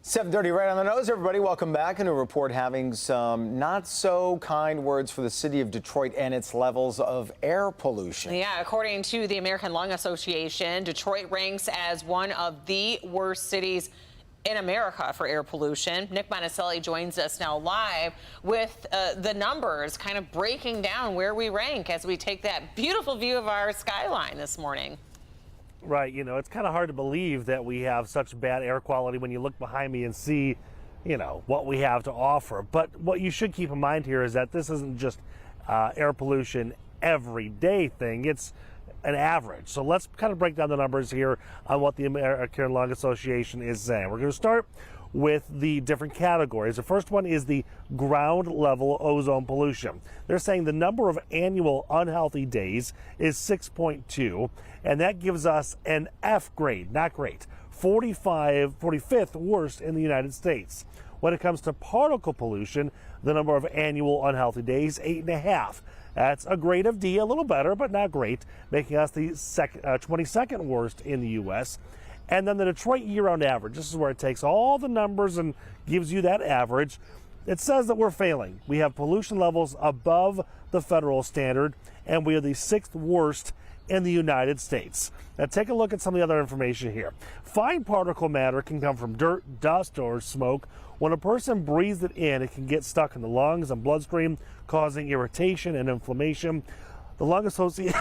7:30 right on the nose, everybody. Welcome back. A new report having some not so kind words for the city of Detroit and its levels of air pollution. Yeah, according to the American Lung Association, Detroit ranks as one of the worst cities in America for air pollution. Nick Monticelli joins us now live with the numbers, kind of breaking down where we rank as we take that beautiful view of our skyline this morning. Right, it's kind of hard to believe that we have such bad air quality when you look behind me and see, what we have to offer. But what you should keep in mind here is that this isn't just air pollution everyday thing. It's an average. So let's kind of break down the numbers here on what the American Lung Association is saying. We're going to start with the different categories. The first one is the ground level ozone pollution. They're saying the number of annual unhealthy days is 6.2, and that gives us an F grade, not great, 45th worst in the United States. When it comes to particle pollution, the number of annual unhealthy days, 8.5. That's a grade of D, a little better, but not great, making us the 22nd worst in the U.S. And then the Detroit year-round average. This is where it takes all the numbers and gives you that average. It says that we're failing. We have pollution levels above the federal standard, and we are the 6th worst in the United States. Now take a look at some of the other information here. Fine particle matter can come from dirt, dust, or smoke. When a person breathes it in, it can get stuck in the lungs and bloodstream, causing irritation and inflammation. The Lung Association,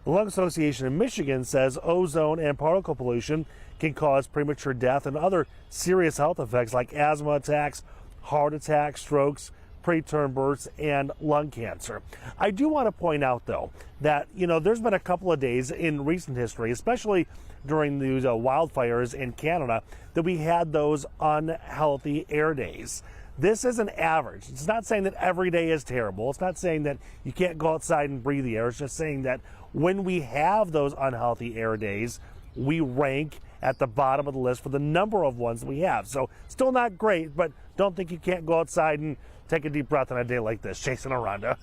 The Lung Association in Michigan says ozone and particle pollution can cause premature death and other serious health effects like asthma attacks, heart attacks, strokes, preterm births, and lung cancer. I do want to point out, though, that, there's been a couple of days in recent history, especially during these wildfires in Canada, that we had those unhealthy air days. This is an average. It's not saying that every day is terrible. It's not saying that you can't go outside and breathe the air. It's just saying that when we have those unhealthy air days, we rank at the bottom of the list for the number of ones we have. So still not great, but don't think you can't go outside and take a deep breath on a day like this. Jason Aranda.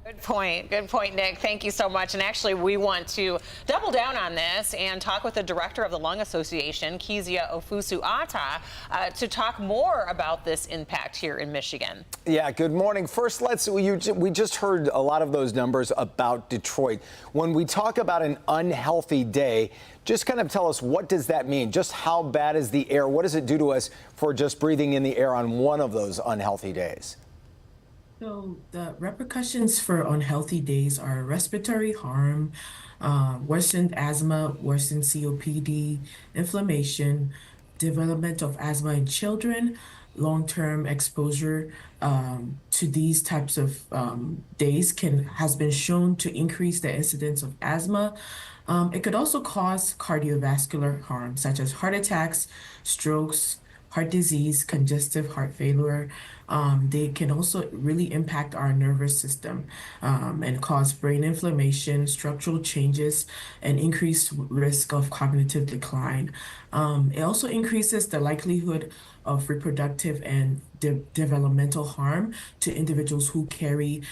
Good point, Nick. Thank you so much. And actually, we want to double down on this and talk with the director of the Lung Association, Kezia Ofosu Atta, to talk more about this impact here in Michigan. Yeah, good morning. First, we just heard a lot of those numbers about Detroit. When we talk about an unhealthy day, just kind of tell us, what does that mean? Just how bad is the air? What does it do to us for just breathing in the air on one of those unhealthy days? So the repercussions for unhealthy days are respiratory harm, worsened asthma, worsened COPD, inflammation, development of asthma in children, long-term exposure to these types of days has been shown to increase the incidence of asthma. It could also cause cardiovascular harm, such as heart attacks, strokes, heart disease, congestive heart failure. They can also really impact our nervous system and cause brain inflammation, structural changes, and increased risk of cognitive decline. It also increases the likelihood of reproductive and developmental harm to individuals who carry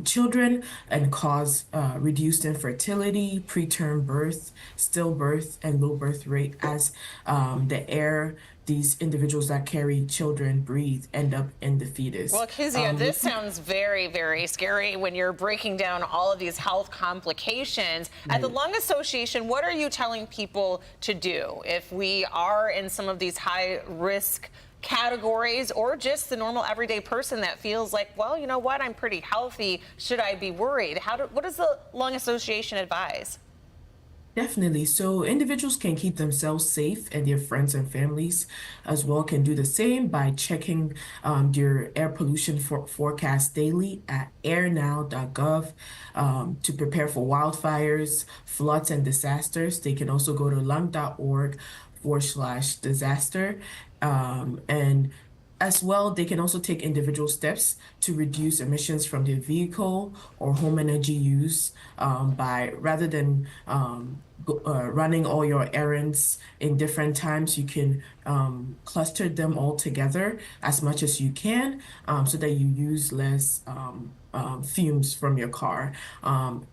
children and cause reduced infertility, preterm birth, stillbirth, and low birth rate as the air these individuals that carry children breathe end up in the fetus. Well, Kezia, this sounds very, very scary when you're breaking down all of these health complications. At the Lung Association, what are you telling people to do if we are in some of these high risk categories, or just the normal everyday person that feels like, well, you know what, I'm pretty healthy, should I be worried? What does the Lung Association advise? Definitely. So individuals can keep themselves safe, and their friends and families as well can do the same by checking their air pollution forecast daily at airnow.gov to prepare for wildfires, floods, and disasters. They can also go to lung.org/disaster. And as well, they can also take individual steps to reduce emissions from their vehicle or home energy use by, rather than running all your errands in different times, you can cluster them all together as much as you can so that you use less fumes from your car.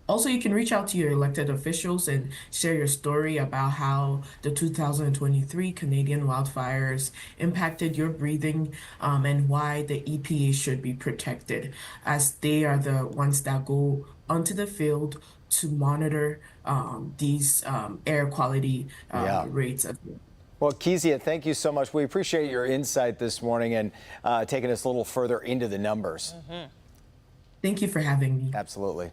Also, you can reach out to your elected officials and share your story about how the 2023 Canadian wildfires impacted your breathing, and why the EPA should be protected, as they are the ones that go onto the field to monitor these air quality Yeah. rates. Well, Kezia, thank you so much. We appreciate your insight this morning and taking us a little further into the numbers. Thank you for having me. Absolutely.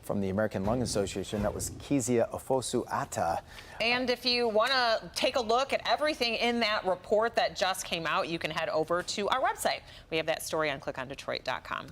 From the American Lung Association, that was Kezia Ofosu Atta. And if you want to take a look at everything in that report that just came out, you can head over to our website. We have that story on clickondetroit.com.